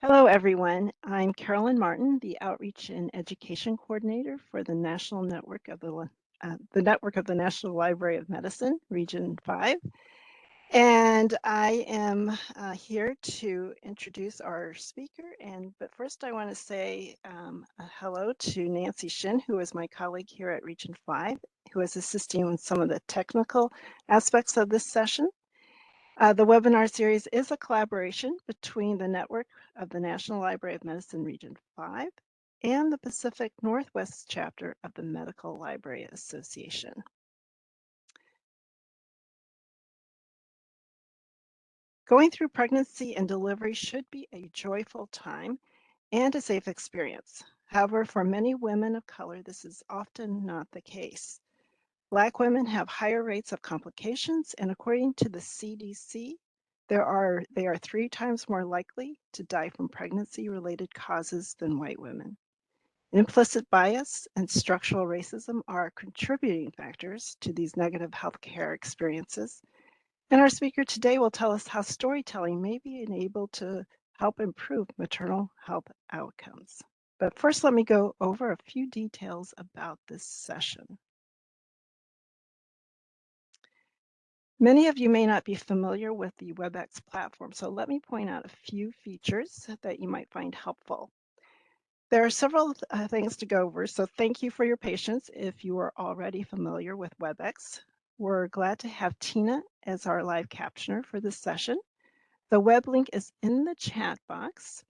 Hello, everyone. I'm Carolyn Martin, the Outreach and Education Coordinator for the National Network of the Network of the National Library of Medicine, Region 5. And I am here to introduce our speaker. But first, I want to say a hello to Nancy Shin, who is my colleague here at Region 5, who is assisting with some of the technical aspects of this session. The webinar series is a collaboration between the Network of the National Library of Medicine Region 5 and the Pacific Northwest chapter of the Medical Library Association. Going through pregnancy and delivery should be a joyful time and a safe experience. However, for many women of color, this is often not the case. Black women have higher rates of complications, and according to the CDC, they are 3 times more likely to die from pregnancy-related causes than white women. Implicit bias and structural racism are contributing factors to these negative healthcare experiences. And our speaker today will tell us how storytelling may be enabled to help improve maternal health outcomes. But first, let me go over a few details about this session. Many of you may not be familiar with the WebEx platform, so let me point out a few features that you might find helpful. There are several things to go over, so thank you for your patience if you are already familiar with WebEx. We're glad to have Tina as our live captioner for this session. The web link is in the chat box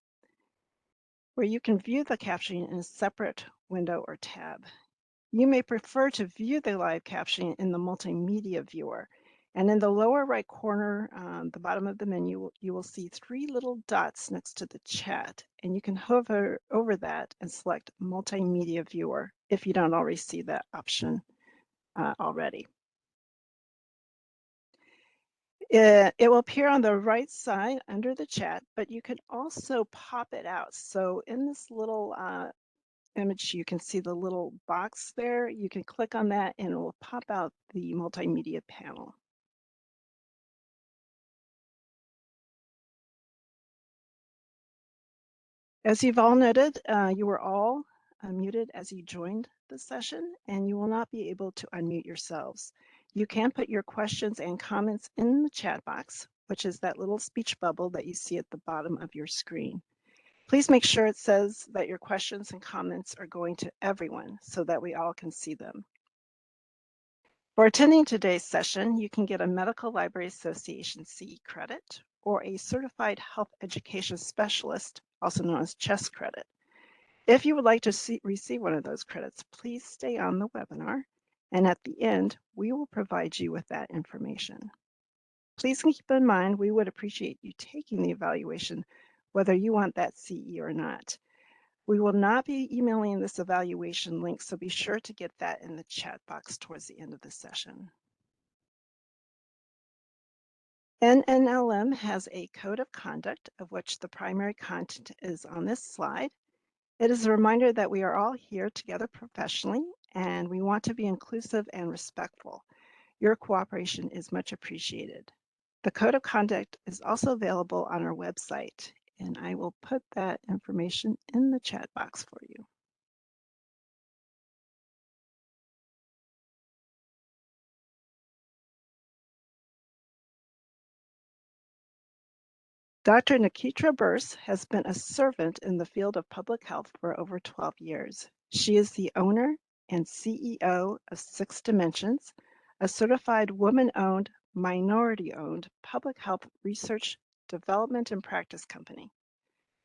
where you can view the captioning in a separate window or tab. You may prefer to view the live captioning in the multimedia viewer. And in the lower right corner, the bottom of the menu, you will see 3 little dots next to the chat. And you can hover over that and select Multimedia Viewer if you don't already see that option already. It will appear on the right side under the chat, but you can also pop it out. So in this little image, you can see the little box there. You can click on that and it will pop out the multimedia panel. As you've all noted, you were all muted as you joined the session, and you will not be able to unmute yourselves. You can put your questions and comments in the chat box, which is that little speech bubble that you see at the bottom of your screen. Please make sure it says that your questions and comments are going to everyone so that we all can see them. For attending today's session, you can get a Medical Library Association CE credit or a Certified Health Education Specialist, also known as CHESS credit. If you would like to receive one of those credits, please stay on the webinar, and at the end, we will provide you with that information. Please keep in mind, we would appreciate you taking the evaluation, whether you want that CE or not. We will not be emailing this evaluation link, so be sure to get that in the chat box towards the end of the session. NNLM has a code of conduct, of which the primary content is on this slide. It is a reminder that we are all here together professionally, and we want to be inclusive and respectful. Your cooperation is much appreciated. The code of conduct is also available on our website, and I will put that information in the chat box for you. Dr. Nikitra Burse has been a servant in the field of public health for over 12 years. She is the owner and CEO of Six Dimensions, a certified woman-owned, minority-owned public health research, development, and practice company.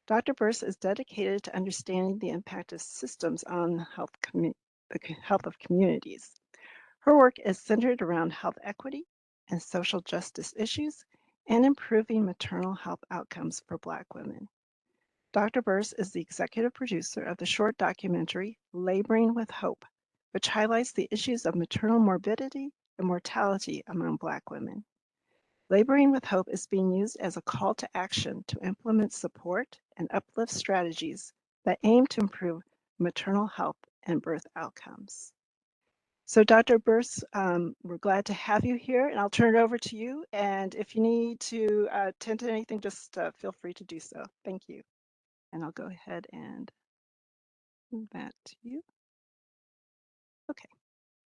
Dr. Burse is dedicated to understanding the impact of systems on the health of communities. Her work is centered around health equity and social justice issues and improving maternal health outcomes for Black women. Dr. Burse is the executive producer of the short documentary Laboring with Hope, which highlights the issues of maternal morbidity and mortality among Black women. Laboring with Hope is being used as a call to action to implement support and uplift strategies that aim to improve maternal health and birth outcomes. So Dr. Burse, we're glad to have you here, and I'll turn it over to you. And if you need to attend to anything, just feel free to do so. Thank you. And I'll go ahead and move that to you. Okay.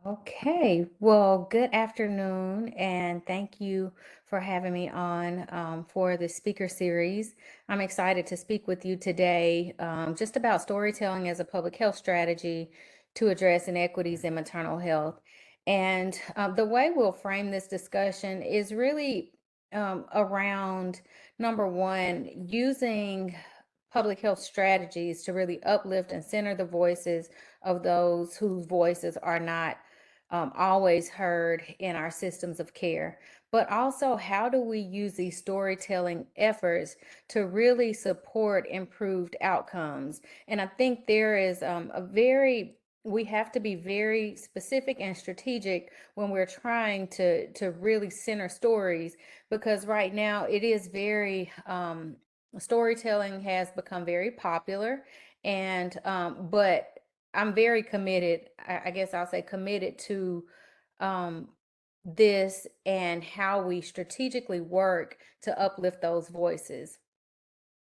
Okay, well, good afternoon, and thank you for having me on for the speaker series. I'm excited to speak with you today just about storytelling as a public health strategy to address inequities in maternal health. And the way we'll frame this discussion is really around number one, using public health strategies to really uplift and center the voices of those whose voices are not always heard in our systems of care. But also, how do we use these storytelling efforts to really support improved outcomes? And I think there is we have to be very specific and strategic when we're trying to really center stories, because right now it is very storytelling has become very popular, and but I'm very committed. I guess I'll say committed to um, this and how we strategically work to uplift those voices.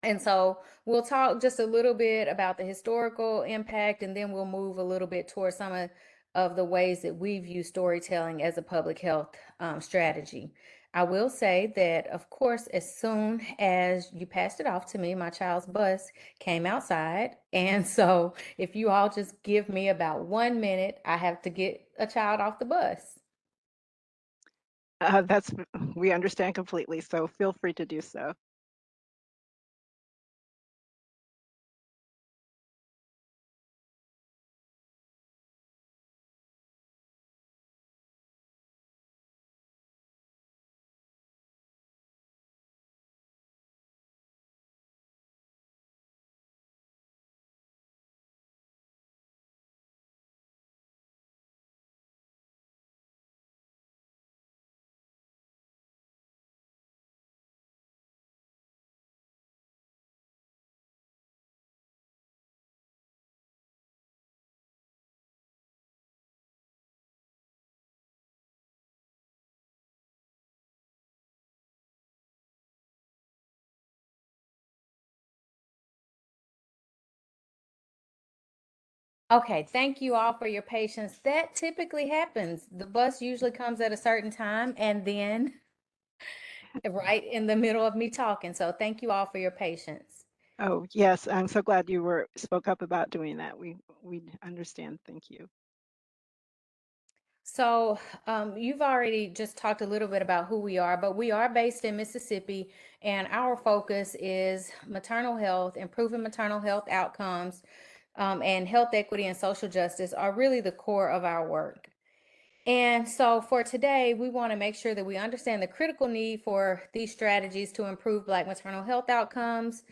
And so we'll talk just a little bit about the historical impact, and then we'll move a little bit towards some of the ways that we view storytelling as a public health strategy. I will say that, of course, as soon as you passed it off to me, my child's bus came outside. And so if you all just give me about 1 minute, I have to get a child off the bus. That's we understand completely, so feel free to do so. Okay, thank you all for your patience. That typically happens. The bus usually comes at a certain time and then right in the middle of me talking. So thank you all for your patience. Oh, yes, I'm so glad you were spoke up about doing that. We understand. Thank you. So, you've already just talked a little bit about who we are, but we are based in Mississippi, and our focus is maternal health, improving maternal health outcomes, and health equity and social justice are really the core of our work. And so for today, we want to make sure that we understand the critical need for these strategies to improve Black maternal health outcomes.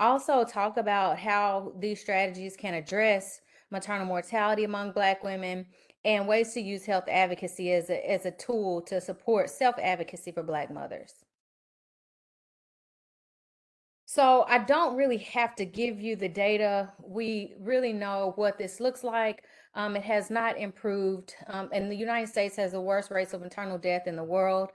Also, talk about how these strategies can address maternal mortality among Black women and ways to use health advocacy as a tool to support self advocacy for Black mothers. So I don't really have to give you the data. We really know what this looks like. It has not improved, and the United States has the worst rates of maternal death in the world,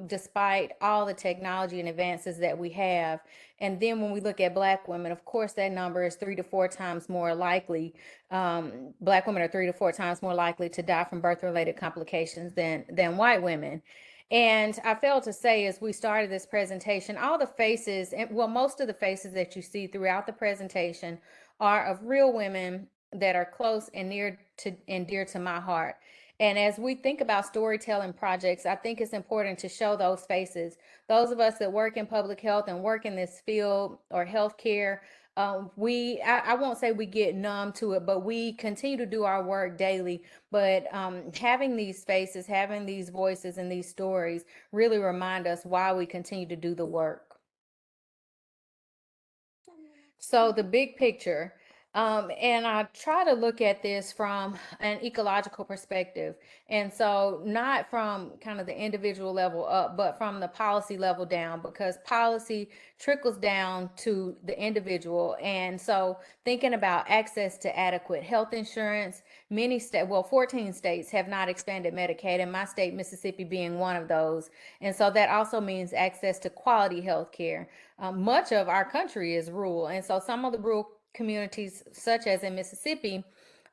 despite all the technology and advances that we have. And then when we look at Black women, of course, that number is 3 to 4 times more likely. Black women are 3 to 4 times more likely to die from birth-related complications than white women. And I failed to say as we started this presentation, all the faces, and well, most of the faces that you see throughout the presentation are of real women that are close and near to and dear to my heart. And as we think about storytelling projects, I think it's important to show those faces. Those of us that work in public health and work in this field or healthcare, I won't say we get numb to it, but we continue to do our work daily. But having these faces, having these voices and these stories really remind us why we continue to do the work. So the big picture. And I try to look at this from an ecological perspective. And so, not from kind of the individual level up, but from the policy level down, because policy trickles down to the individual. And so, thinking about access to adequate health insurance, many states, well, 14 states have not expanded Medicaid, and my state, Mississippi, being one of those. And so, that also means access to quality health care. Much of our country is rural. And so, some of the rural communities, such as in Mississippi,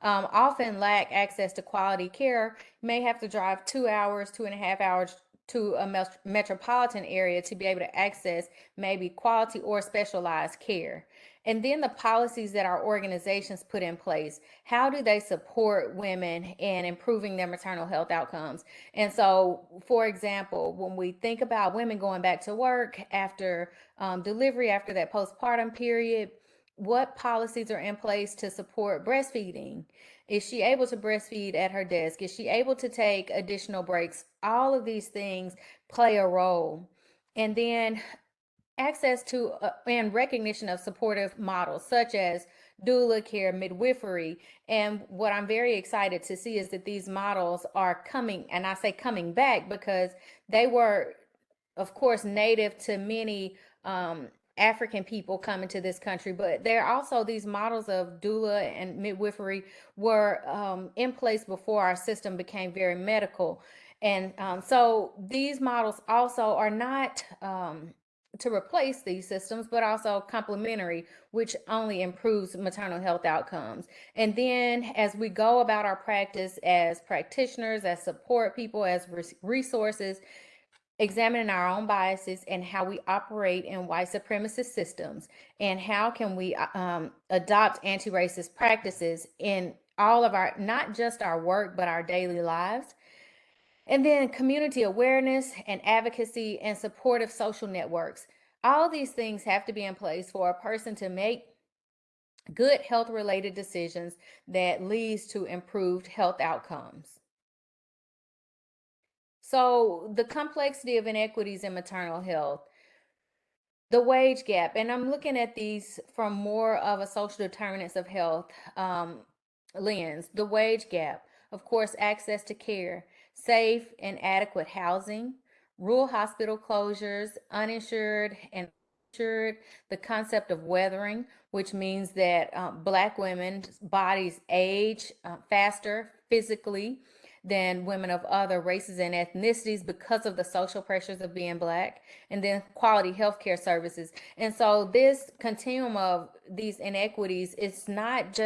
often lack access to quality care. You may have to drive 2 hours, 2.5 hours to a metropolitan area to be able to access maybe quality or specialized care. And then the policies that our organizations put in place, how do they support women in improving their maternal health outcomes? And so, for example, when we think about women going back to work after delivery, after that postpartum period, what policies are in place to support breastfeeding? Is she able to breastfeed at her desk? Is she able to take additional breaks? All of these things play a role. And then access to and recognition of supportive models such as doula care, midwifery. And what I'm very excited to see is that these models are coming, and I say coming back because they were, of course, native to many African people coming to this country, but there are also these models of doula and midwifery were in place before our system became very medical. And so these models also are not to replace these systems, but also complementary, which only improves maternal health outcomes. And then as we go about our practice as practitioners, as support people, as resources, examining our own biases and how we operate in white supremacist systems, and how can we adopt anti-racist practices in all of our, not just our work, but our daily lives. And then community awareness and advocacy and supportive social networks. All these things have to be in place for a person to make good health related decisions that leads to improved health outcomes. So the complexity of inequities in maternal health, the wage gap, and I'm looking at these from more of a social determinants of health lens. The wage gap, of course, access to care, safe and adequate housing, rural hospital closures, uninsured and insured, the concept of weathering, which means that Black women's bodies age faster physically than women of other races and ethnicities because of the social pressures of being Black, and then quality healthcare services. And so this continuum of these inequities, it's not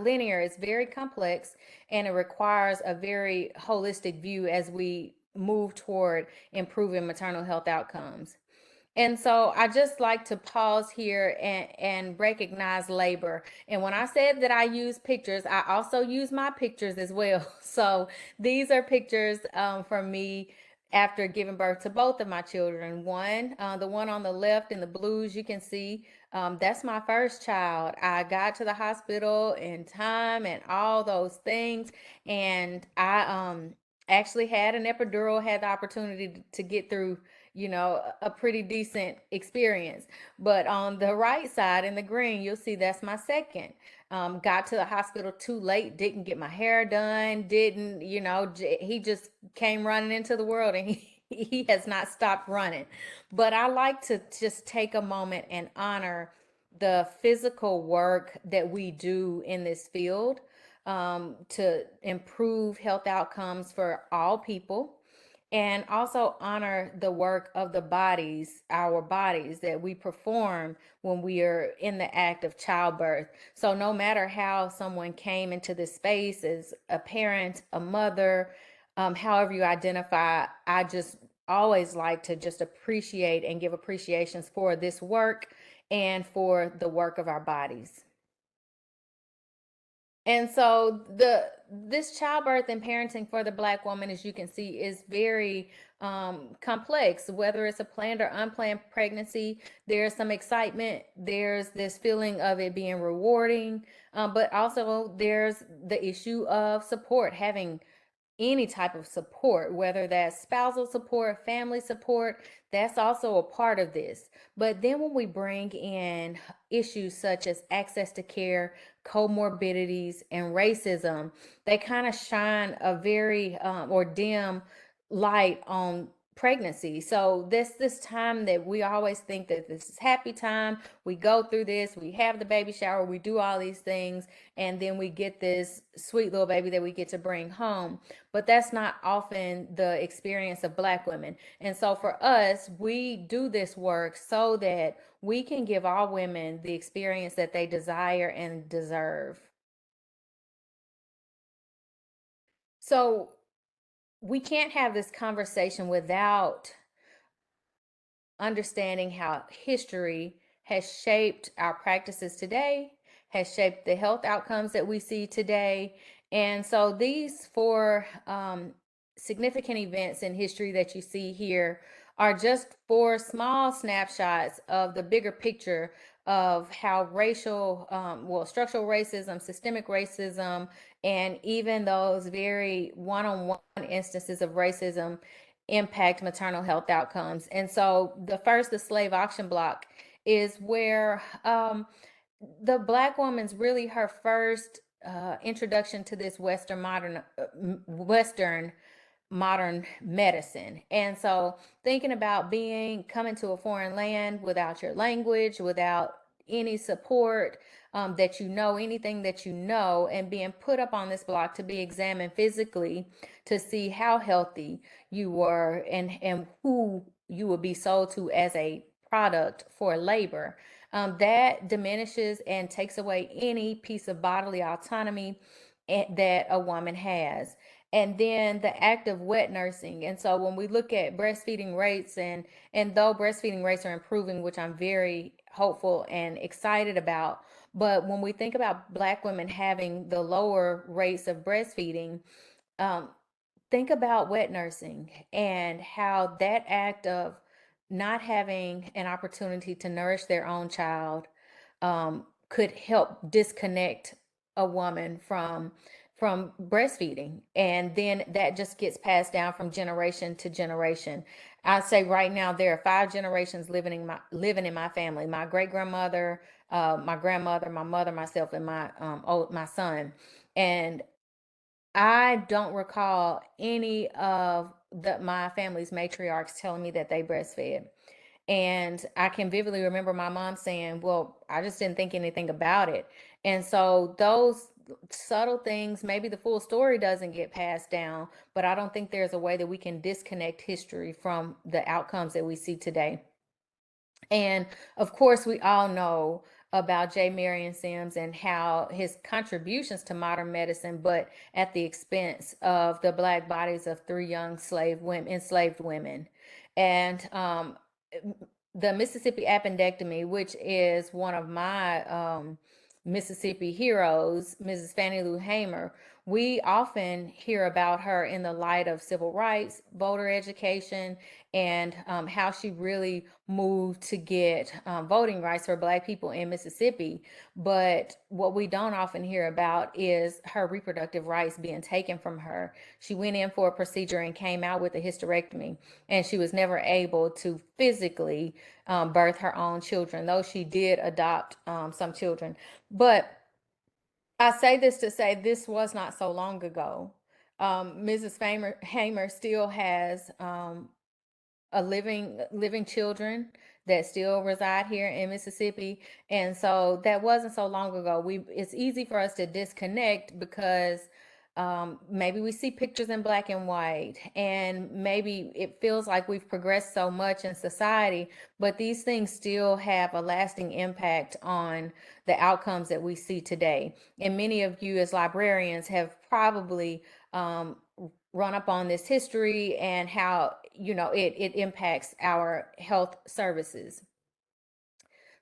linear, it's very complex, and it requires a very holistic view as we move toward improving maternal health outcomes. And so I just like to pause here and recognize labor. And when I said that I use pictures, I also use my pictures as well. So these are pictures from me after giving birth to both of my children. The one on the left in the blues, you can see that's my first child. I got to the hospital in time and all those things. And I actually had an epidural, had the opportunity to get through, a pretty decent experience. But on the right side in the green, you'll see that's my second. Got to the hospital too late, didn't get my hair done, didn't, he just came running into the world, and he has not stopped running. But I like to just take a moment and honor the physical work that we do in this field to improve health outcomes for all people, and also honor the work of the bodies, our bodies that we perform when we are in the act of childbirth. So no matter how someone came into this space as a parent, a mother, however you identify, I just always like to just appreciate and give appreciations for this work and for the work of our bodies. And so this childbirth and parenting for the Black woman, as you can see, is very complex. Whether it's a planned or unplanned pregnancy, there's some excitement. There's this feeling of it being rewarding, but also there's the issue of support, having any type of support, whether that's spousal support, family support, that's also a part of this. But then when we bring in issues such as access to care, comorbidities, and racism, they kind of shine a very or dim light on pregnancy. So this time that we always think that this is happy time, we go through this, we have the baby shower, we do all these things, and then we get this sweet little baby that we get to bring home. But that's not often the experience of Black women. And so for us, we do this work so that we can give all women the experience that they desire and deserve. So we can't have this conversation without understanding how history has shaped our practices today, has shaped the health outcomes that we see today. And so these four significant events in history that you see here are just four small snapshots of the bigger picture of how structural racism, systemic racism, and even those very one-on-one instances of racism impact maternal health outcomes. And so the slave auction block is where the Black woman's really her first introduction to this Western modern medicine. And so thinking about coming to a foreign land without your language, without any support, that you know anything that you know, and being put up on this block to be examined physically to see how healthy you were and who you would be sold to as a product for labor. That diminishes and takes away any piece of bodily autonomy that a woman has. And then the act of wet nursing. And so when we look at breastfeeding rates, and though breastfeeding rates are improving, which I'm very hopeful and excited about, but when we think about Black women having the lower rates of breastfeeding, um, think about wet nursing and how that act of not having an opportunity to nourish their own child could help disconnect a woman from breastfeeding, and then that just gets passed down from generation to generation. I say right now there are 5 generations living in my family: my great grandmother, my grandmother, my mother, myself, and my son. And I don't recall any of my family's matriarchs telling me that they breastfed. And I can vividly remember my mom saying, "Well, I just didn't think anything about it." And so those subtle things, maybe the full story doesn't get passed down, but I don't think there's a way that we can disconnect history from the outcomes that we see today. And of course, we all know about J. Marion Sims and how his contributions to modern medicine, but at the expense of the Black bodies of 3 young enslaved women. And the Mississippi appendectomy, which is one of my Mississippi heroes, Mrs. Fannie Lou Hamer, we often hear about her in the light of civil rights, voter education, and how she really moved to get voting rights for Black people in Mississippi. But what we don't often hear about is her reproductive rights being taken from her. She went in for a procedure and came out with a hysterectomy, and she was never able to physically birth her own children, though she did adopt some children. But I say this to say this was not so long ago. Mrs. Hamer still has a living children that still reside here in Mississippi. And so that wasn't so long ago. It's easy for us to disconnect because maybe we see pictures in black and white, and maybe it feels like we've progressed so much in society, but these things still have a lasting impact on the outcomes that we see today. And many of you as librarians have probably run up on this history and how it impacts our health services.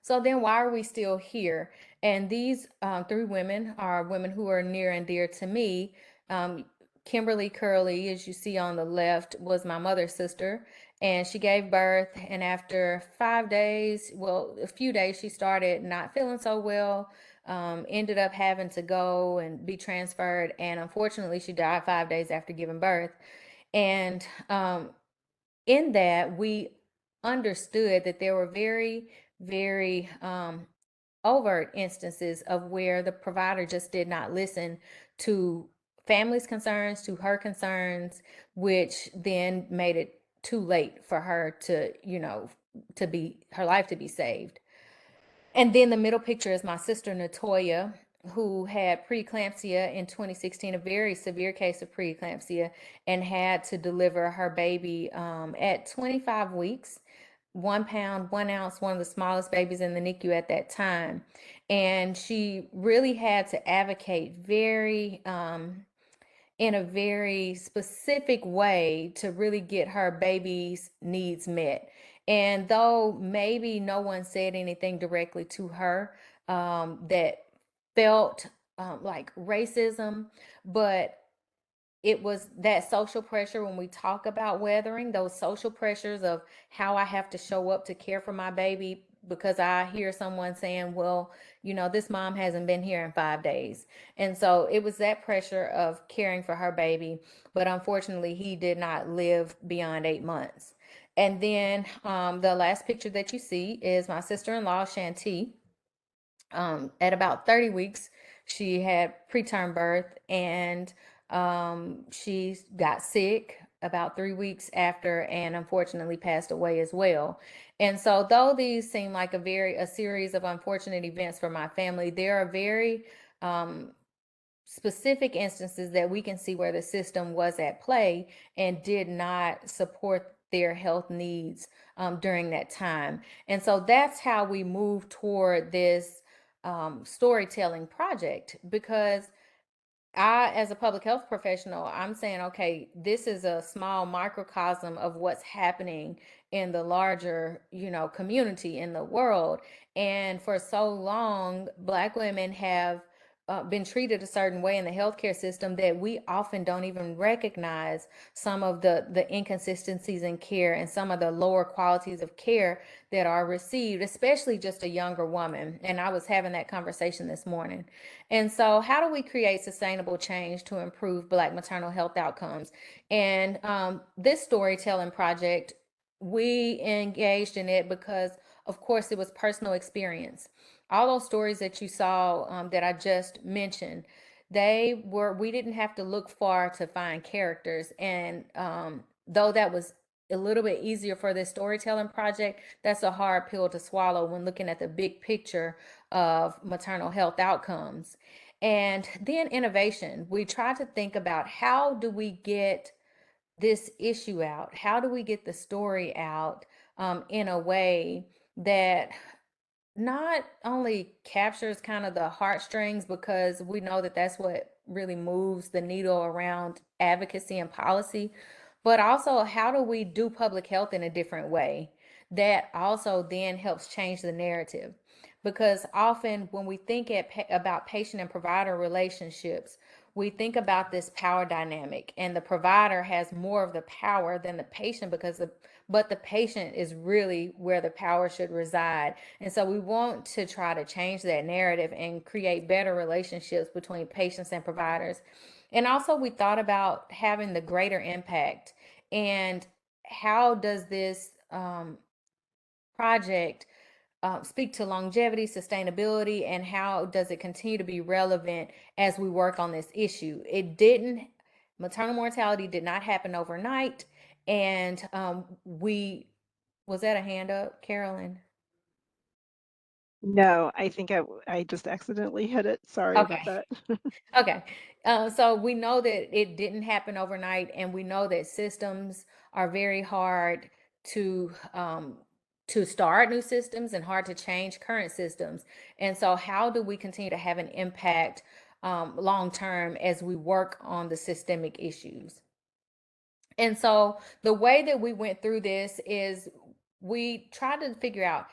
So then why are we still here? And these 3 women are women who are near and dear to me. um, Kimberly Curley, as you see on the left, was my mother's sister, and she gave birth, and after 5 days, well, a few days, she started not feeling so well. Ended up having to go and be transferred, and unfortunately she died 5 days after giving birth. And in that, we understood that there were very, very overt instances of where the provider just did not listen to family's concerns, to her concerns, which then made it too late for her to, to be her life to be saved. And then the middle picture is my sister Natoya, who had preeclampsia in 2016, a very severe case of preeclampsia, and had to deliver her baby at 25 weeks, 1 pound, 1 ounce, one of the smallest babies in the NICU at that time. And she really had to advocate in a very specific way to really get her baby's needs met. And though maybe no one said anything directly to her that felt like racism, but it was that social pressure when we talk about weathering, those social pressures of how I have to show up to care for my baby because I hear someone saying, well, this mom hasn't been here in 5 days. And so it was that pressure of caring for her baby. But unfortunately, he did not live beyond 8 months. And then the last picture that you see is my sister in law, Shanti. At about 30 weeks, she had preterm birth, and she got sick about 3 weeks after and unfortunately passed away as well. And so though these seem like a series of unfortunate events for my family, there are very um, specific instances that we can see where the system was at play and did not support their health needs during that time. And so that's how we move toward this storytelling project, because as a public health professional, I'm saying, okay, this is a small microcosm of what's happening in the larger, community in the world. And for so long, Black women have been treated a certain way in the healthcare system that we often don't even recognize some of the inconsistencies in care and some of the lower qualities of care that are received, especially just a younger woman. And I was having that conversation this morning. And so, how do we create sustainable change to improve Black maternal health outcomes? And this storytelling project, we engaged in it because, of course, it was personal experience. All those stories that you saw that I just mentioned, we didn't have to look far to find characters. And though that was a little bit easier for this storytelling project, that's a hard pill to swallow when looking at the big picture of maternal health outcomes. And then innovation. We try to think about, how do we get this issue out? How do we get the story out in a way that not only captures kind of the heartstrings, because we know that that's what really moves the needle around advocacy and policy, but also how do we do public health in a different way that also then helps change the narrative? Because often when we think about patient and provider relationships, we think about this power dynamic, and the provider has more of the power than the patient, but the patient is really where the power should reside. And so we want to try to change that narrative and create better relationships between patients and providers. And also, we thought about having the greater impact, and how does this project speak to longevity, sustainability, and how does it continue to be relevant as we work on this issue? Maternal mortality did not happen overnight. And was that a hand up, Carolyn? No, I think I just accidentally hit it. Sorry about Okay. that. Okay. So we know that it didn't happen overnight, and we know that systems are very hard to start new systems and hard to change current systems. And so, how do we continue to have an impact long term as we work on the systemic issues? And so the way that we went through this is we tried to figure out,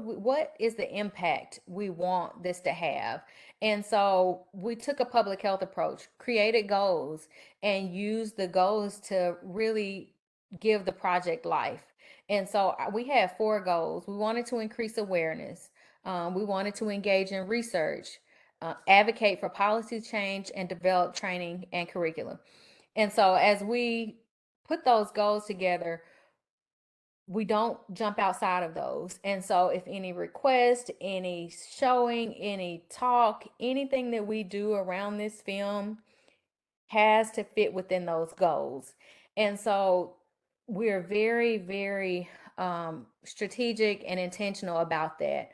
what is the impact we want this to have? And so we took a public health approach, created goals, and used the goals to really give the project life. And so we had 4 goals. We wanted to increase awareness. We wanted to engage in research, advocate for policy change, and develop training and curriculum. And so as we put those goals together, we don't jump outside of those. And so if any request, any showing, any talk, anything that we do around this film has to fit within those goals. And so we're very, very strategic and intentional about that.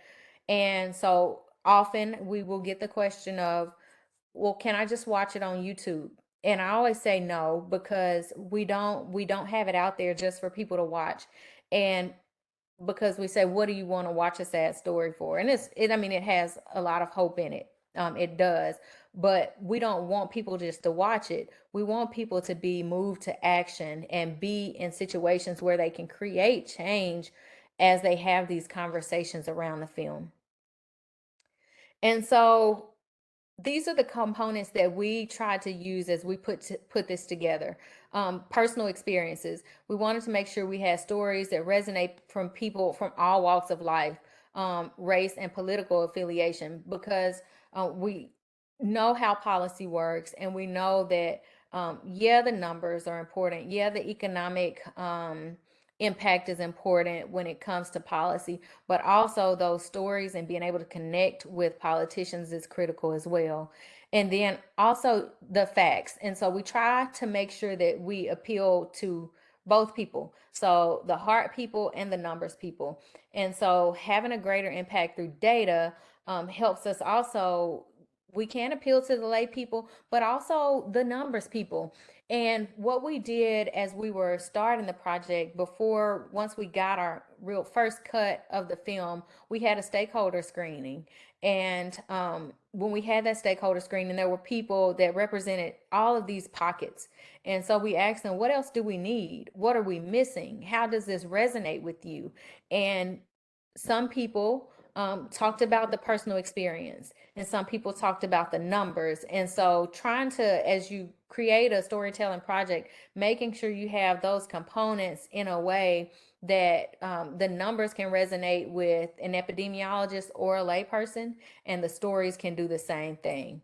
And so often we will get the question of, well, can I just watch it on YouTube? And I always say no, because we don't have it out there just for people to watch. And because we say, what do you want to watch a sad story for? And I mean, it has a lot of hope in it. It does, but we don't want people just to watch it. We want people to be moved to action and be in situations where they can create change as they have these conversations around the film. And so these are the components that we try to use as we put this together. Personal experiences. We wanted to make sure we had stories that resonate from people from all walks of life, race, and political affiliation, because we know how policy works, and we know that yeah, the numbers are important. Yeah, the economic impact is important when it comes to policy, but also those stories and being able to connect with politicians is critical as well. And then also the facts. And so we try to make sure that we appeal to both people, so the heart people and the numbers people. And so having a greater impact through data helps us also. We can appeal to the lay people, but also the numbers people. And what we did as we were starting the project, before, once we got our real first cut of the film, we had a stakeholder screening. And when we had that stakeholder screening, there were people that represented all of these pockets. And so we asked them, what else do we need? What are we missing? How does this resonate with you? And some people talked about the personal experience, and some people talked about the numbers. And so trying to, as you create a storytelling project, making sure you have those components in a way that the numbers can resonate with an epidemiologist or a layperson, and the stories can do the same thing.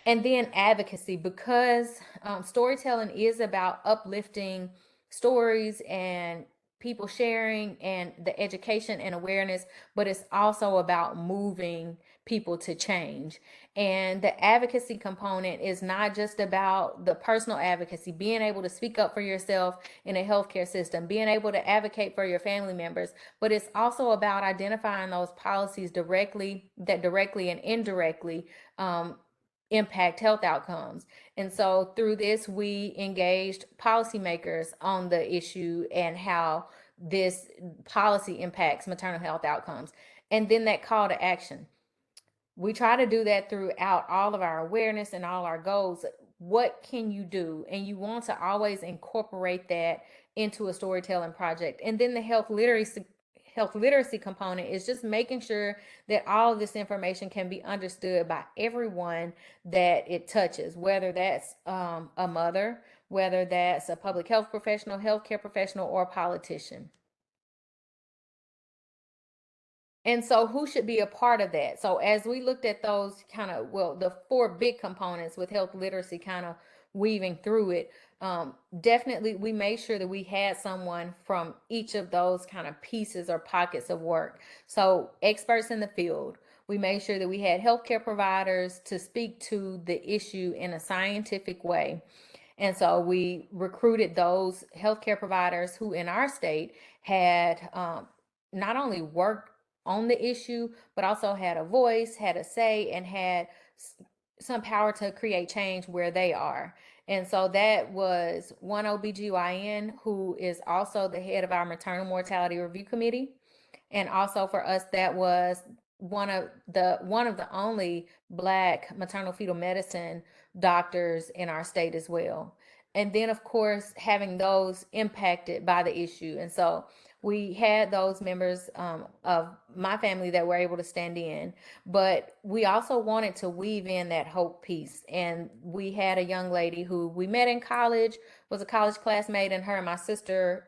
And then advocacy, because storytelling is about uplifting stories and people sharing and the education and awareness, but it's also about moving people to change. And the advocacy component is not just about the personal advocacy, being able to speak up for yourself in a healthcare system, being able to advocate for your family members, but it's also about identifying those policies directly and indirectly impact health outcomes. And so through this, we engaged policymakers on the issue and how this policy impacts maternal health outcomes. And then that call to action. We try to do that throughout all of our awareness and all our goals. What can you do? And you want to always incorporate that into a storytelling project. And then the health literacy component is just making sure that all of this information can be understood by everyone that it touches, whether that's a mother, whether that's a public health professional, healthcare professional, or a politician. And so, who should be a part of that? So, as we looked at those kind of, well, the four big components with health literacy kind of weaving through it, definitely we made sure that we had someone from each of those kind of pieces or pockets of work. So, experts in the field. We made sure that we had healthcare providers to speak to the issue in a scientific way. And so we recruited those healthcare providers who in our state had not only worked on the issue, but also had a voice, had a say, and had some power to create change where they are. And so that was one OBGYN who is also the head of our maternal mortality review committee. And also for us, that was one of the only Black maternal fetal medicine doctors in our state as well. And then of course having those impacted by the issue. And so we had those members of my family that were able to stand in, but we also wanted to weave in that hope piece. And we had a young lady who we met in college, was a college classmate, and her and my sister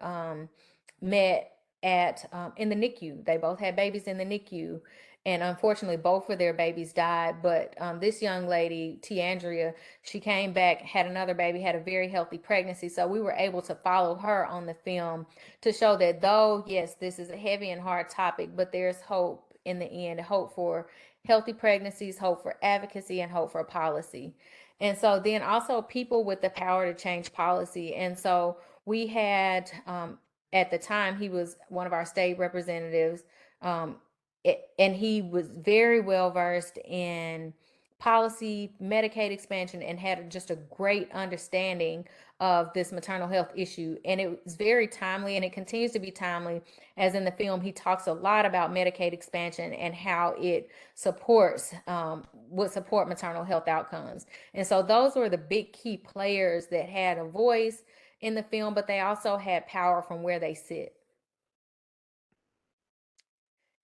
met at in the NICU. They both had babies in the NICU. and unfortunately both of their babies died. But this young lady, Tiandria, she came back, had another baby, had a very healthy pregnancy. So we were able to follow her on the film to show that though, yes, this is a heavy and hard topic, but there's hope in the end, hope for healthy pregnancies, hope for advocacy, and hope for policy. And so then also people with the power to change policy. And so we had, at the time, he was one of our state representatives, um, and he was very well versed in policy, Medicaid expansion, and had just a great understanding of this maternal health issue. And it was very timely, and it continues to be timely, as in the film, he talks a lot about Medicaid expansion and how it supports, would support maternal health outcomes. And so those were the big key players that had a voice in the film, but they also had power from where they sit.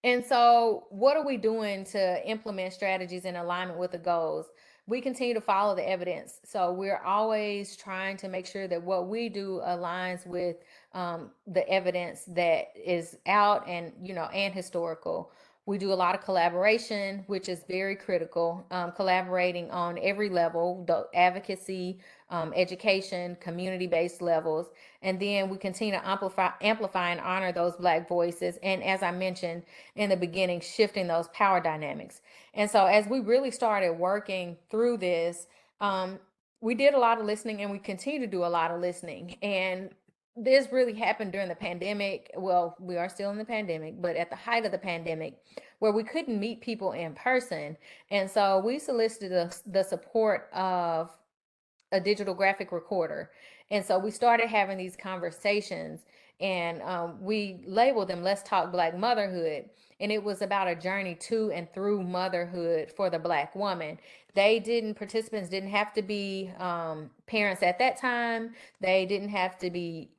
And so, what are we doing to implement strategies in alignment with the goals? We continue to follow the evidence. So, we're always trying to make sure that what we do aligns with the evidence that is out and, and historical. We do a lot of collaboration, which is very critical, collaborating on every level, the advocacy, education, community-based levels. And then we continue to amplify and honor those Black voices. And as I mentioned in the beginning, shifting those power dynamics. And so as we really started working through this, we did a lot of listening, and we continue to do a lot of listening. And this really happened during the pandemic. Well, we are still in the pandemic, but at the height of the pandemic, where we couldn't meet people in person. And so we solicited the support of a digital graphic recorder. And so we started having these conversations, and we labeled them Let's Talk Black Motherhood. And it was about a journey to and through motherhood for the Black woman. Participants didn't have to be parents at that time. They didn't have to be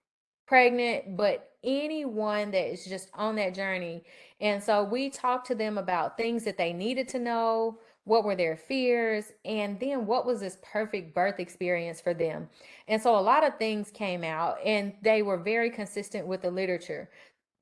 pregnant, but anyone that is just on that journey. And so we talked to them about things that they needed to know, what were their fears, and then what was this perfect birth experience for them. And so a lot of things came out, and they were very consistent with the literature.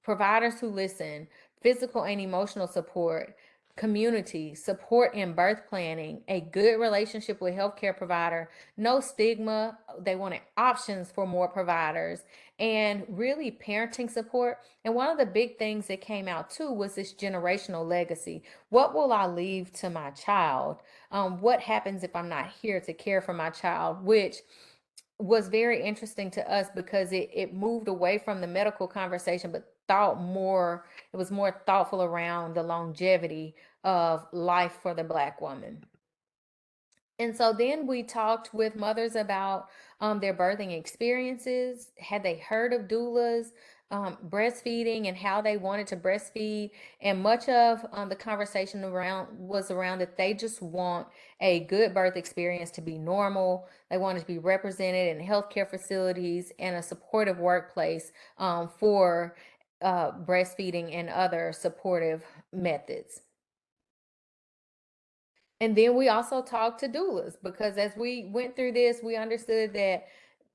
Providers who listen, physical and emotional support, community, support in birth planning, a good relationship with healthcare provider, no stigma. They wanted options for more providers, and really parenting support. And one of the big things that came out too was this generational legacy. What will I leave to my child? What happens if I'm not here to care for my child? Which was very interesting to us because it moved away from the medical conversation, but it was more thoughtful around the longevity of life for the Black woman. And so then we talked with mothers about their birthing experiences. Had they heard of doulas, breastfeeding, and how they wanted to breastfeed? And much of the conversation was around that they just want a good birth experience to be normal. They wanted to be represented in healthcare facilities and a supportive workplace for breastfeeding and other supportive methods. And then we also talked to doulas, because as we went through this, we understood that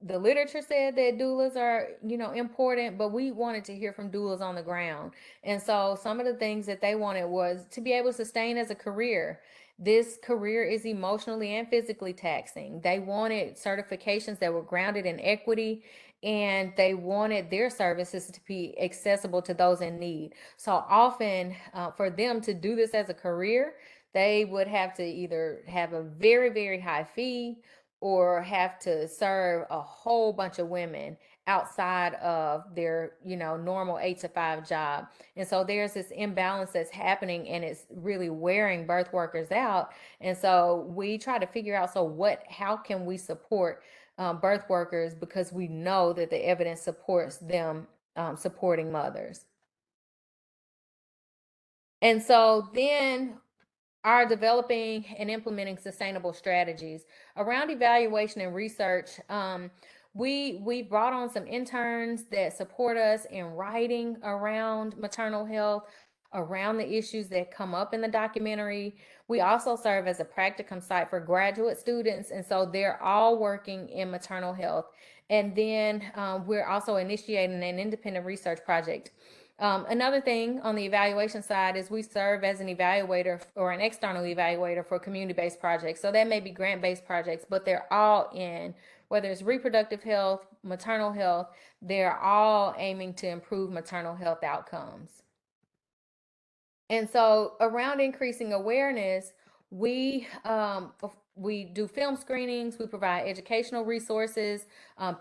the literature said that doulas are, important, but we wanted to hear from doulas on the ground. And so some of the things that they wanted was to be able to sustain as a career. This career is emotionally and physically taxing. They wanted certifications that were grounded in equity, and they wanted their services to be accessible to those in need. So often, for them to do this as a career, they would have to either have a very, very high fee or have to serve a whole bunch of women outside of their, normal 8 to 5 job. And so there's this imbalance that's happening, and it's really wearing birth workers out. And so we try to figure out, how can we support birth workers, because we know that the evidence supports them supporting mothers. And so then are developing and implementing sustainable strategies around evaluation and research. We brought on some interns that support us in writing around maternal health, around the issues that come up in the documentary. We also serve as a practicum site for graduate students, and so they're all working in maternal health. And then we're also initiating an independent research project Another thing on the evaluation side is we serve as an evaluator or an external evaluator for community-based projects. So that may be grant-based projects, but they're all in, whether it's reproductive health, maternal health, they're all aiming to improve maternal health outcomes. And so around increasing awareness, we we do film screenings, we provide educational resources.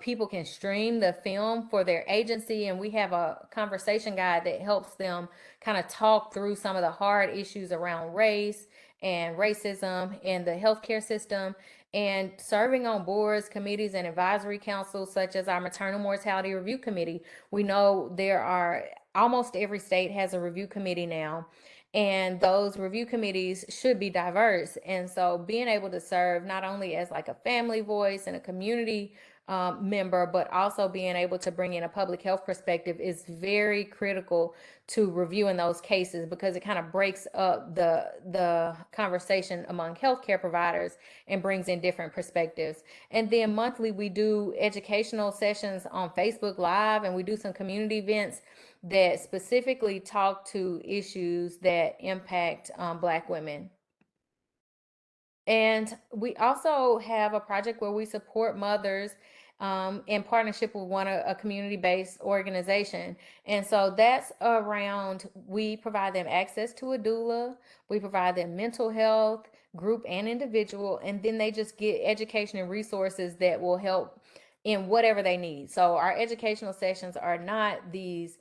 People can stream the film for their agency, and we have a conversation guide that helps them kind of talk through some of the hard issues around race and racism in the healthcare system. And serving on boards, committees, and advisory councils, such as our Maternal Mortality Review Committee. We know there are almost every state has a review committee now, and those review committees should be diverse. And so being able to serve not only as like a family voice and a community member, but also being able to bring in a public health perspective is very critical to reviewing those cases, because it kind of breaks up the conversation among healthcare providers and brings in different perspectives. And then monthly we do educational sessions on Facebook Live, and we do some community events that specifically talk to issues that impact Black women. And we also have a project where we support mothers in partnership with a community-based organization. And so that's around, we provide them access to a doula, we provide them mental health, group and individual, and then they just get education and resources that will help in whatever they need. So our educational sessions are not these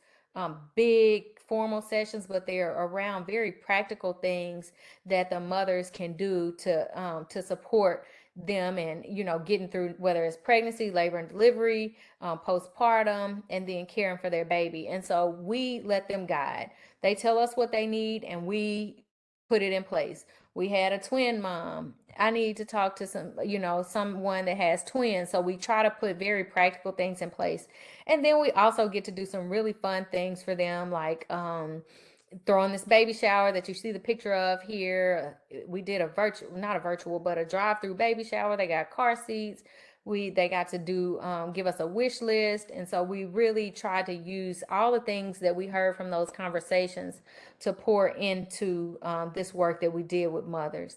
big formal sessions, but they're around very practical things that the mothers can do to support them and getting through, whether it's pregnancy, labor and delivery, postpartum, and then caring for their baby. And so we let them guide. They tell us what they need, and we put it in place. We had a twin mom. I need to talk to someone that has twins. So we try to put very practical things in place. And then we also get to do some really fun things for them, like throwing this baby shower that you see the picture of here. We did a virtual, not a virtual, but a drive-through baby shower. They got car seats. They got to do give us a wish list. And so we really tried to use all the things that we heard from those conversations to pour into this work that we did with mothers.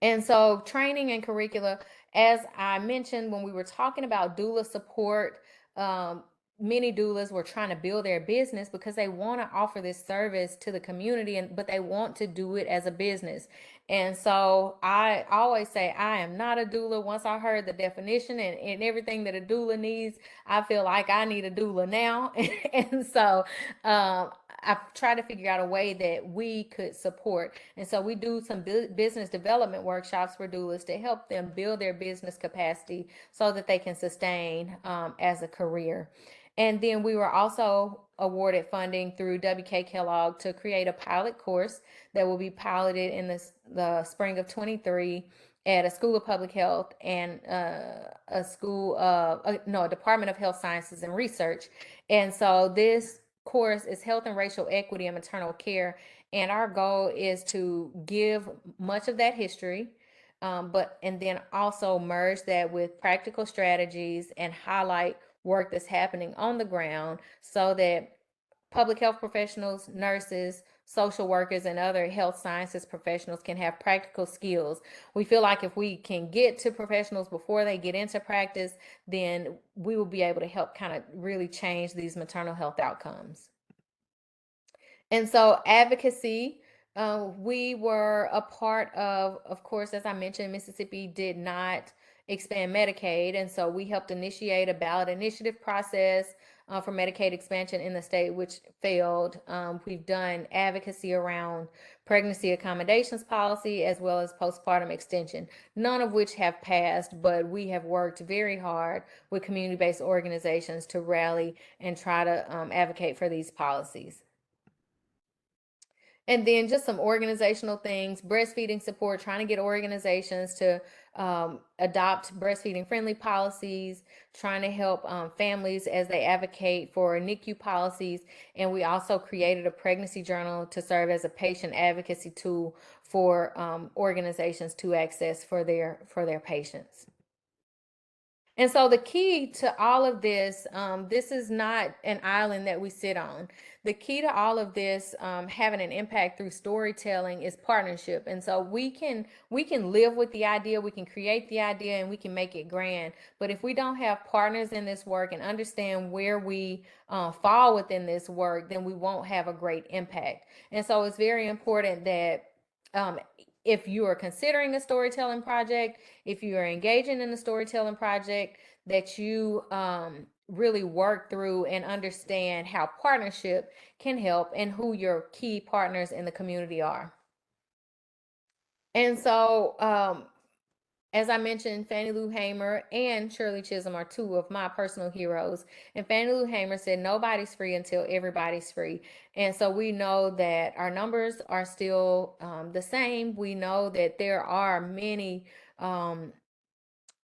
And so training and curricula, as I mentioned, when we were talking about doula support, many doulas were trying to build their business because they want to offer this service to the community, but they want to do it as a business. And so I always say I am not a doula. Once I heard the definition and everything that a doula needs, I feel like I need a doula now. And so I've tried to figure out a way that we could support. And so we do some business development workshops for doulas to help them build their business capacity so that they can sustain as a career. And then we were also awarded funding through WK Kellogg to create a pilot course that will be piloted in the spring of 23 at a school of public health and a school of, no, a Department of Health Sciences and Research. And so this course is health and racial equity in maternal care. And our goal is to give much of that history, and then also merge that with practical strategies and highlight work that's happening on the ground so that public health professionals, nurses, social workers, and other health sciences professionals can have practical skills. We feel like if we can get to professionals before they get into practice, then we will be able to help kind of really change these maternal health outcomes. And so advocacy, we were a part of course, as I mentioned, Mississippi did not expand Medicaid. And so we helped initiate a ballot initiative process for Medicaid expansion in the state, which failed. We've done advocacy around pregnancy accommodations policy as well as postpartum extension, none of which have passed, but we have worked very hard with community-based organizations to rally and try to advocate for these policies. And then just some organizational things, breastfeeding support, trying to get organizations to adopt breastfeeding friendly policies, trying to help families as they advocate for NICU policies. And we also created a pregnancy journal to serve as a patient advocacy tool for organizations to access for their patients. And so the key to all of this, this is not an island that we sit on. The key to all of this, having an impact through storytelling, is partnership. And so we can live with the idea, we can create the idea, and we can make it grand. But if we don't have partners in this work and understand where we fall within this work, then we won't have a great impact. And so it's very important that um, if you are considering a storytelling project, if you are engaging in the storytelling project, that you really work through and understand how partnership can help and who your key partners in the community are. And so, as I mentioned, Fannie Lou Hamer and Shirley Chisholm are two of my personal heroes. And Fannie Lou Hamer said, "Nobody's free until everybody's free." And so we know that our numbers are still the same. We know that there are many um,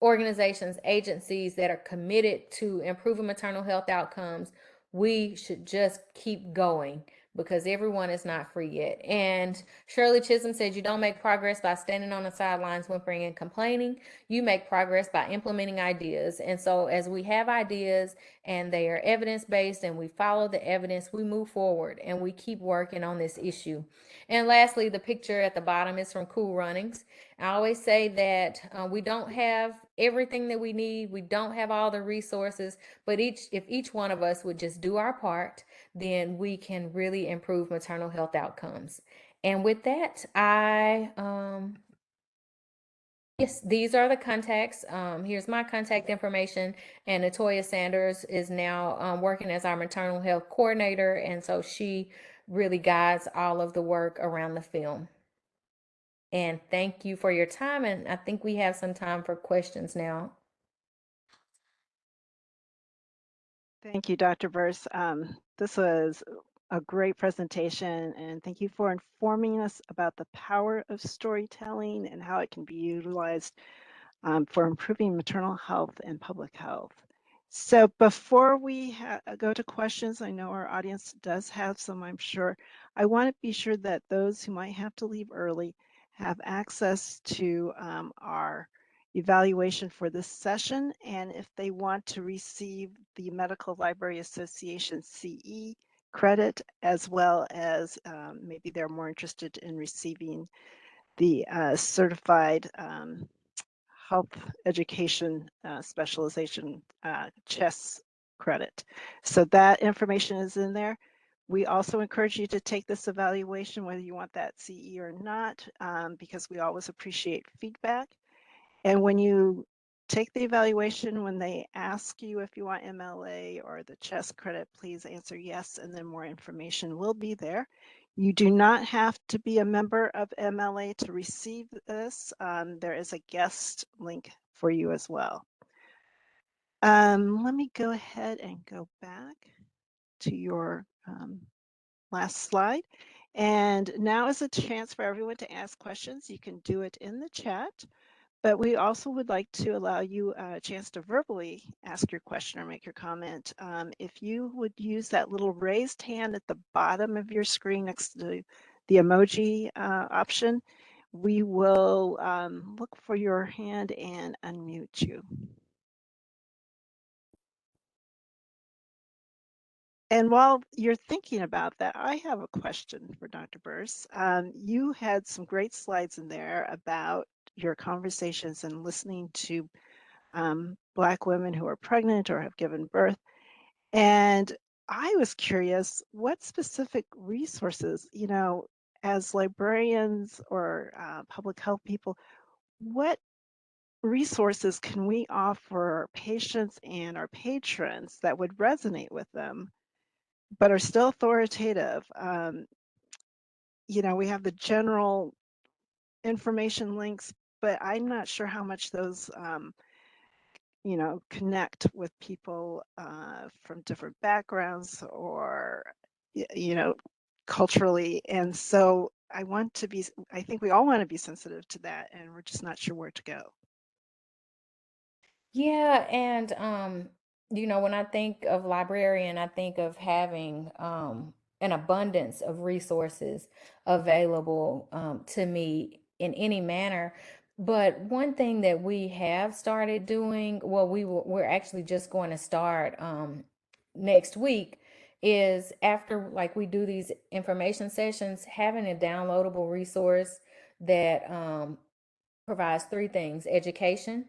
organizations, agencies that are committed to improving maternal health outcomes. We should just keep going because everyone is not free yet. And Shirley Chisholm said, "You don't make progress by standing on the sidelines, whimpering and complaining. You make progress by implementing ideas." And so, as we have ideas and they are evidence based and we follow the evidence, we move forward and we keep working on this issue. And lastly, the picture at the bottom is from Cool Runnings. I always say that we don't have everything that we need. We don't have all the resources, but if each one of us would just do our part, then we can really improve maternal health outcomes. And with that, yes, these are the contacts. Here's my contact information, and Natoya Sanders is now working as our maternal health coordinator, and so she really guides all of the work around the film. And thank you for your time. And I think we have some time for questions now. Thank you, Dr. Burse. This was a great presentation, and thank you for informing us about the power of storytelling and how it can be utilized for improving maternal health and public health. So before we go to questions, I know our audience does have some, I'm sure. I want to be sure that those who might have to leave early have access to our evaluation for this session. And if they want to receive the Medical Library Association CE credit, as well as maybe they're more interested in receiving the certified health education specialization CHES credit. So that information is in there. We also encourage you to take this evaluation, whether you want that CE or not, because we always appreciate feedback. And when you take the evaluation, when they ask you if you want MLA or the CHES credit, please answer yes, and then more information will be there. You do not have to be a member of MLA to receive this. There is a guest link for you as well. Let me go ahead and go back to your last slide. And now is a chance for everyone to ask questions. You can do it in the chat. But we also would like to allow you a chance to verbally ask your question or make your comment. If you would use that little raised hand at the bottom of your screen next to the emoji option, we will look for your hand and unmute you. And while you're thinking about that, I have a question for Dr. Burse. You had some great slides in there about your conversations and listening to Black women who are pregnant or have given birth. And I was curious, what specific resources, as librarians or public health people, what resources can we offer our patients and our patrons that would resonate with them, but are still authoritative? We have the general information links, but I'm not sure how much those connect with people from different backgrounds or, culturally. And so I think we all want to be sensitive to that, and we're just not sure where to go. Yeah, and when I think of librarian, I think of having an abundance of resources available to me in any manner. But one thing that we have started doing, well, we're actually just going to start next week, is after like we do these information sessions, having a downloadable resource that provides three things: education,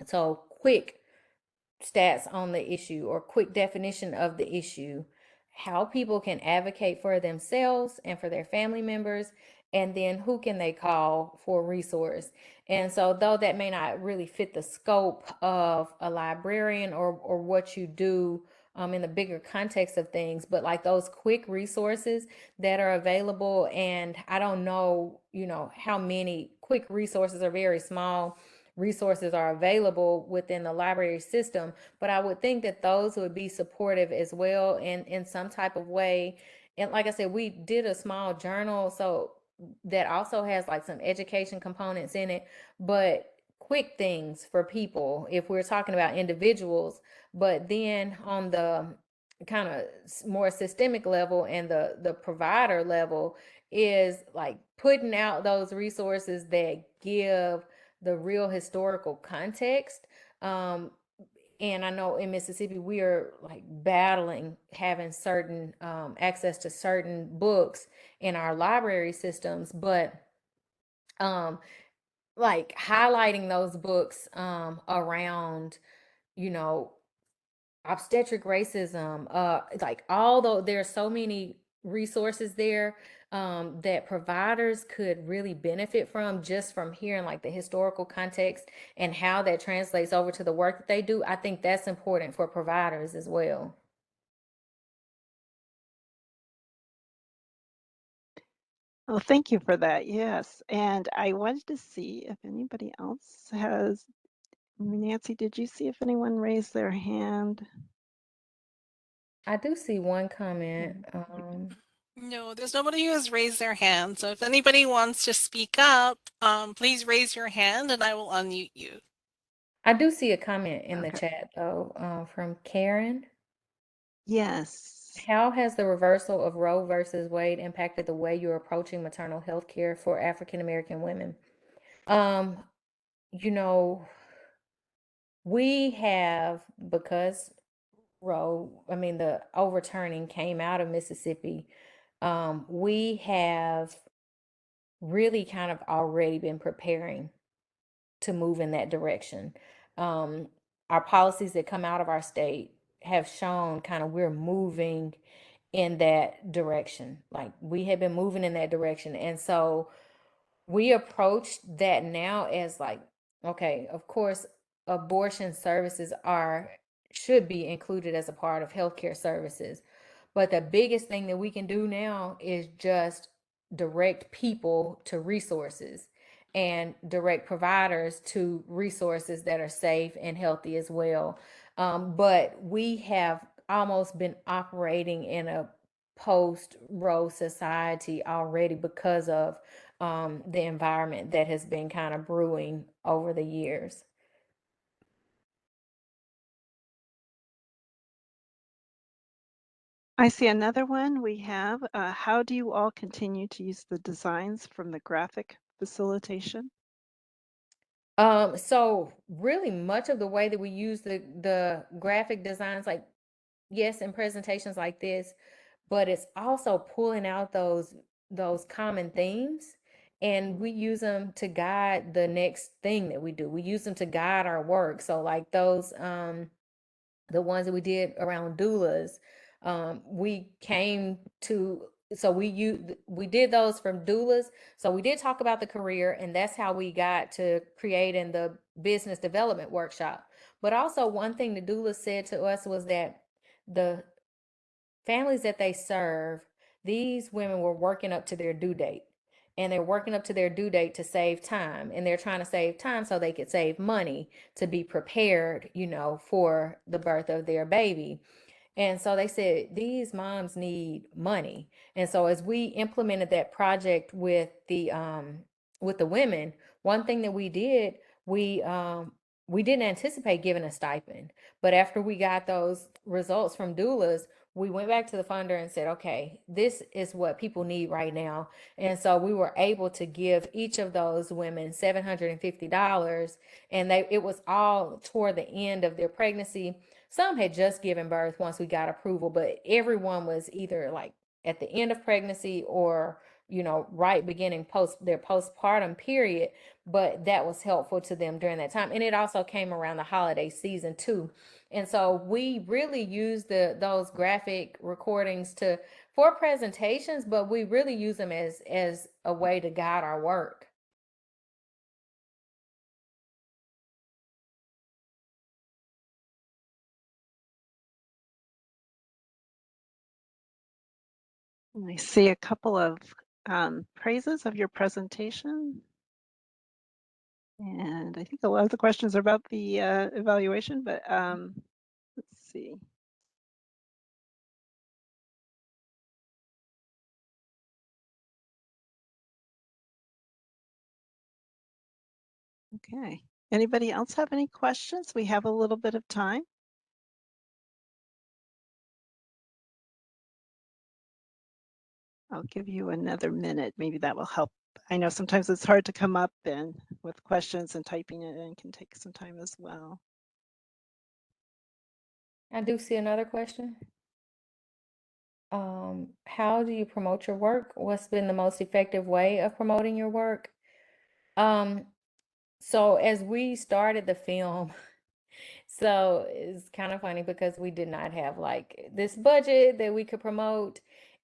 so quick stats on the issue or quick definition of the issue, how people can advocate for themselves and for their family members, and then who can they call for a resource. And so, though that may not really fit the scope of a librarian or what you do in the bigger context of things, but like those quick resources that are available, and I don't know, how many quick resources are very small resources are available within the library system, but I would think that those would be supportive as well in some type of way. And like I said, we did a small journal, so that also has like some education components in it, but quick things for people if we're talking about individuals. But then on the kind of more systemic level and the provider level is like putting out those resources that give the real historical context. Um, and I know in Mississippi we are like battling having certain access to certain books in our library systems, but um, like highlighting those books around, you know, obstetric racism, like although there are so many resources there that providers could really benefit from just from hearing like the historical context and how that translates over to the work that they do. I think that's important for providers as well. Well, thank you for that. Yes. And I wanted to see if anybody else has, Nancy, did you see if anyone raised their hand? I do see one comment. Mm. No, there's nobody who has raised their hand. So if anybody wants to speak up, please raise your hand and I will unmute you. I do see a comment in the Okay. chat though, from Karen. Yes. How has the reversal of Roe versus Wade impacted the way you're approaching maternal health care for African American women? Um, you know, we have, because the overturning came out of Mississippi, we have really kind of already been preparing to move in that direction. Um, our policies that come out of our state have shown kind of we're moving in that direction. Like we have been moving in that direction. And so we approach that now as like, okay, of course, abortion services are should be included as a part of healthcare services. But the biggest thing that we can do now is just direct people to resources and direct providers to resources that are safe and healthy as well. But we have almost been operating in a post Roe society already because of the environment that has been kind of brewing over the years. I see another one we have. How do you all continue to use the designs from the graphic facilitation? So really much of the way that we use the graphic designs, like yes, in presentations like this, but it's also pulling out those common themes, and we use them to guide the next thing that we do. We use them to guide our work. So like those the ones that we did around doulas, we came to so we did those from doulas. So we did talk about the career, and that's how we got to creating the business development workshop. But also one thing the doulas said to us was that the families that they serve, these women were working up to their due date. And they're working up to their due date to save time. And they're trying to save time so they could save money to be prepared, for the birth of their baby. And so they said these moms need money. And so as we implemented that project with the women, one thing that we did, we we didn't anticipate giving a stipend, but after we got those results from doulas, we went back to the funder and said, okay, this is what people need right now. And so we were able to give each of those women $750, and it was all toward the end of their pregnancy. Some had just given birth once we got approval, but everyone was either like at the end of pregnancy or, right beginning their postpartum period, but that was helpful to them during that time. And it also came around the holiday season too. And so we really use those graphic recordings for presentations, but we really use them as a way to guide our work. I see a couple of praises of your presentation. And I think a lot of the questions are about the evaluation, but let's see. Okay. Anybody else have any questions? We have a little bit of time. I'll give you another minute. Maybe that will help. I know sometimes it's hard to come up and with questions, and typing it in can take some time as well. I do see another question. How do you promote your work? What's been the most effective way of promoting your work? So as we started the film, so it's kind of funny because we did not have like this budget that we could promote.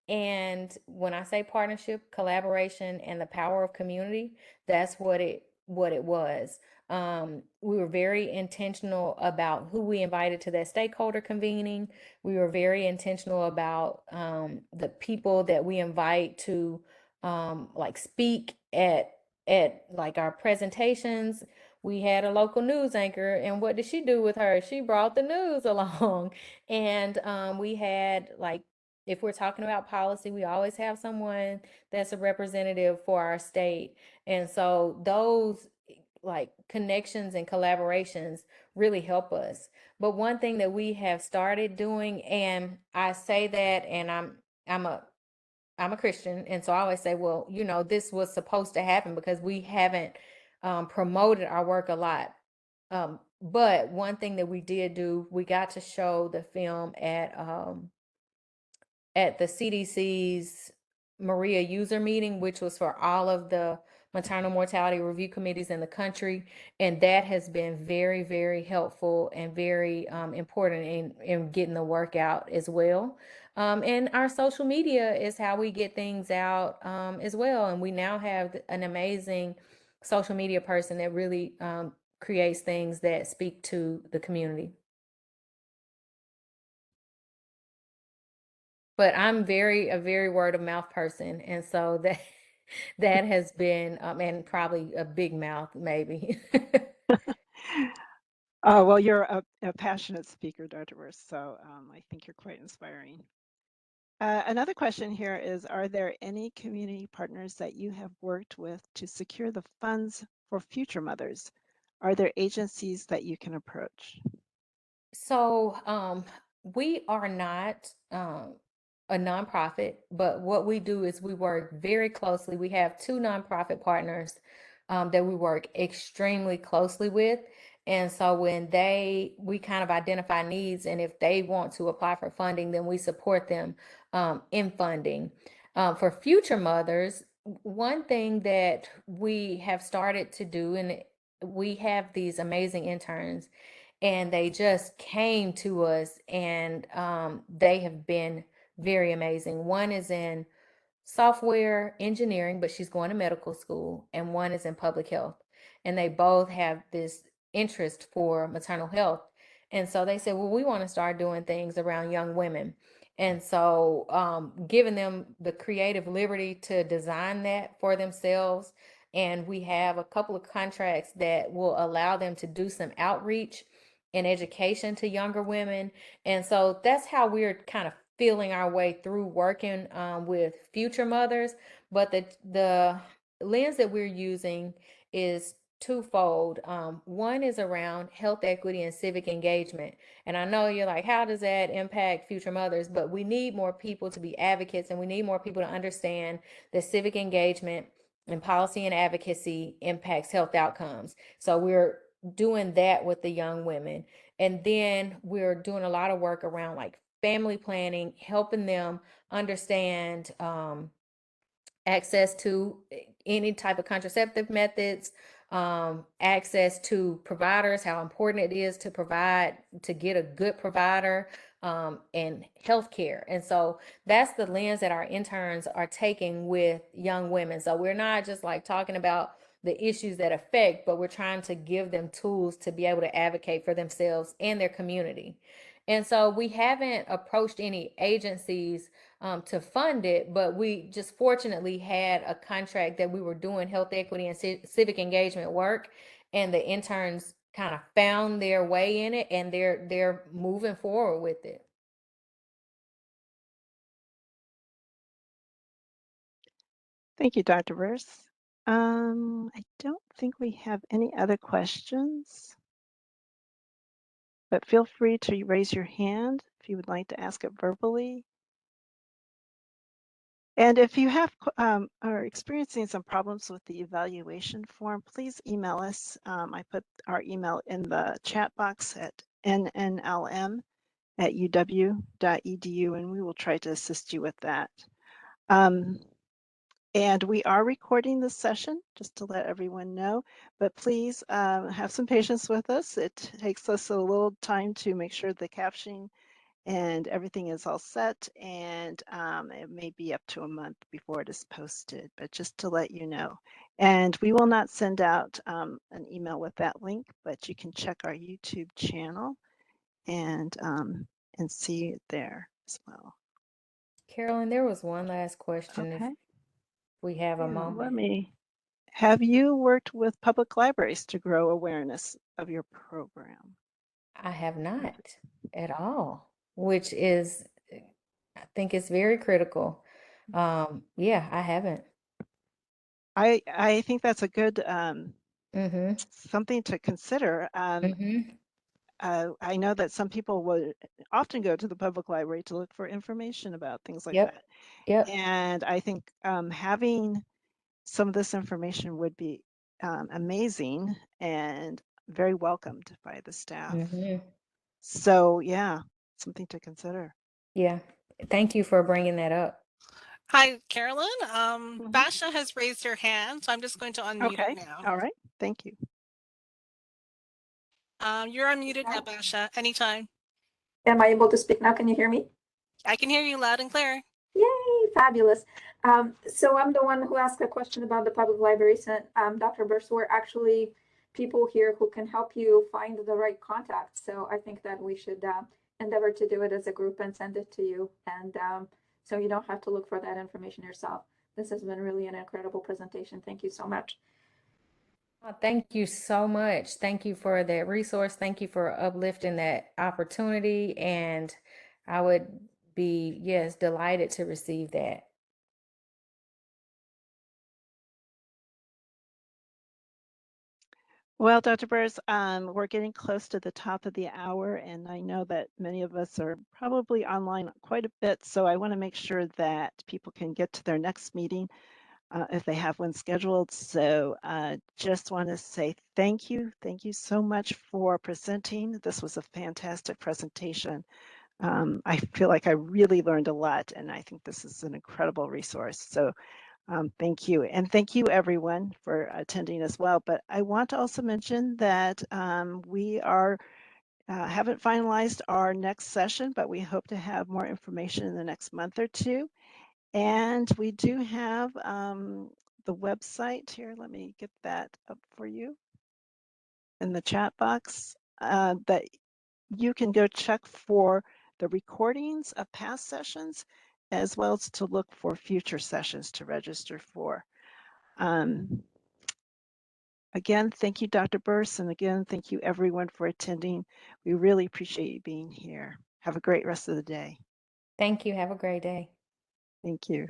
And when I say partnership, collaboration, and the power of community, that's what it was. We were very intentional about who we invited to that stakeholder convening. We were very intentional about the people that we invite to like speak at like our presentations. We had a local news anchor, and what did she do with her? She brought the news along. And we had like, if we're talking about policy, we always have someone that's a representative for our state. And so those like connections and collaborations really help us. But one thing that we have started doing, and I say that, and I'm a Christian, and so I always say, well, this was supposed to happen because we haven't promoted our work a lot. But one thing that we did do, we got to show the film at the CDC's Maria user meeting, which was for all of the maternal mortality review committees in the country. And that has been very, very helpful and very important in getting the work out as well. And our social media is how we get things out as well. And we now have an amazing social media person that really creates things that speak to the community. But I'm a very word of mouth person, and so that has been and probably a big mouth maybe. Well, you're a passionate speaker, Dr. Wurst, so I think you're quite inspiring. Another question here is, are there any community partners that you have worked with to secure the funds for future mothers? Are there agencies that you can approach? So we are not a nonprofit, but what we do is we work very closely. We have two nonprofit partners that we work extremely closely with. And so when we kind of identify needs, and if they want to apply for funding, then we support them in funding. For future mothers, one thing that we have started to do, and we have these amazing interns, and they just came to us, and they have been very amazing. One is in software engineering, but she's going to medical school, and one is in public health. And they both have this interest for maternal health. And so they said, well, we want to start doing things around young women. And so giving them the creative liberty to design that for themselves. And we have a couple of contracts that will allow them to do some outreach and education to younger women. And so that's how we're kind of feeling our way through working with future mothers. But the lens that we're using is twofold. One is around health equity and civic engagement. And I know you're like, how does that impact future mothers? But we need more people to be advocates, and we need more people to understand that civic engagement and policy and advocacy impacts health outcomes. So we're doing that with the young women. And then we're doing a lot of work around like family planning, helping them understand access to any type of contraceptive methods, access to providers, how important it is to provide, to get a good provider, and healthcare. And so that's the lens that our interns are taking with young women. So we're not just like talking about the issues that affect, but we're trying to give them tools to be able to advocate for themselves and their community. And so we haven't approached any agencies to fund it, but we just fortunately had a contract that we were doing health equity and civic engagement work, and the interns kind of found their way in it, and they're moving forward with it. Thank you, Dr. Burse. I don't think we have any other questions, but feel free to raise your hand if you would like to ask it verbally. And if you have are experiencing some problems with the evaluation form, please email us. I put our email in the chat box at nnlm@uw.edu, and we will try to assist you with that. And we are recording this session, just to let everyone know, but please have some patience with us. It takes us a little time to make sure the captioning and everything is all set, and it may be up to a month before it is posted, but just to let you know. And we will not send out an email with that link, but you can check our YouTube channel and see it there as well. Carolyn, there was one last question. Okay. If we have a Yeah, moment. have you worked with public libraries to grow awareness of your program? I have not at all, which is, I think it's very critical. Yeah, I haven't. I think that's a good Mm-hmm. something to consider. Mm-hmm. I know that some people would often go to the public library to look for information about things like Yep. that. Yep. And I think having some of this information would be amazing and very welcomed by the staff. Mm-hmm. So yeah, something to consider. Yeah. Thank you for bringing that up. Hi, Carolyn. Mhm. Basha has raised her hand, so I'm just going to unmute her Okay, now. all right, thank you. You're unmuted now, Basha, anytime. Am I able to speak now? Can you hear me? I can hear you loud and clear. Yay, fabulous. So I'm the one who asked a question about the public libraries, and Dr. Burse, we're actually people here who can help you find the right contacts. So I think that we should endeavor to do it as a group and send it to you. And so you don't have to look for that information yourself. This has been really an incredible presentation. Thank you so much. Thank you so much. Thank you for that resource. Thank you for uplifting that opportunity. And I would be, yes, delighted to receive that. Well, Dr. Burrs, we're getting close to the top of the hour, and I know that many of us are probably online quite a bit, so I want to make sure that people can get to their next meeting if they have one scheduled. So just want to say thank you. Thank you so much for presenting. This was a fantastic presentation. I feel like I really learned a lot, and I think this is an incredible resource. So thank you. And thank you everyone for attending as well. But I want to also mention that we haven't finalized our next session, but we hope to have more information in the next month or two. And we do have the website here. Let me get that up for you in the chat box that you can go check for the recordings of past sessions, as well as to look for future sessions to register for. Again, thank you, Dr. Burse, and again, thank you everyone for attending. We really appreciate you being here. Have a great rest of the day. Thank you. Have a great day. Thank you.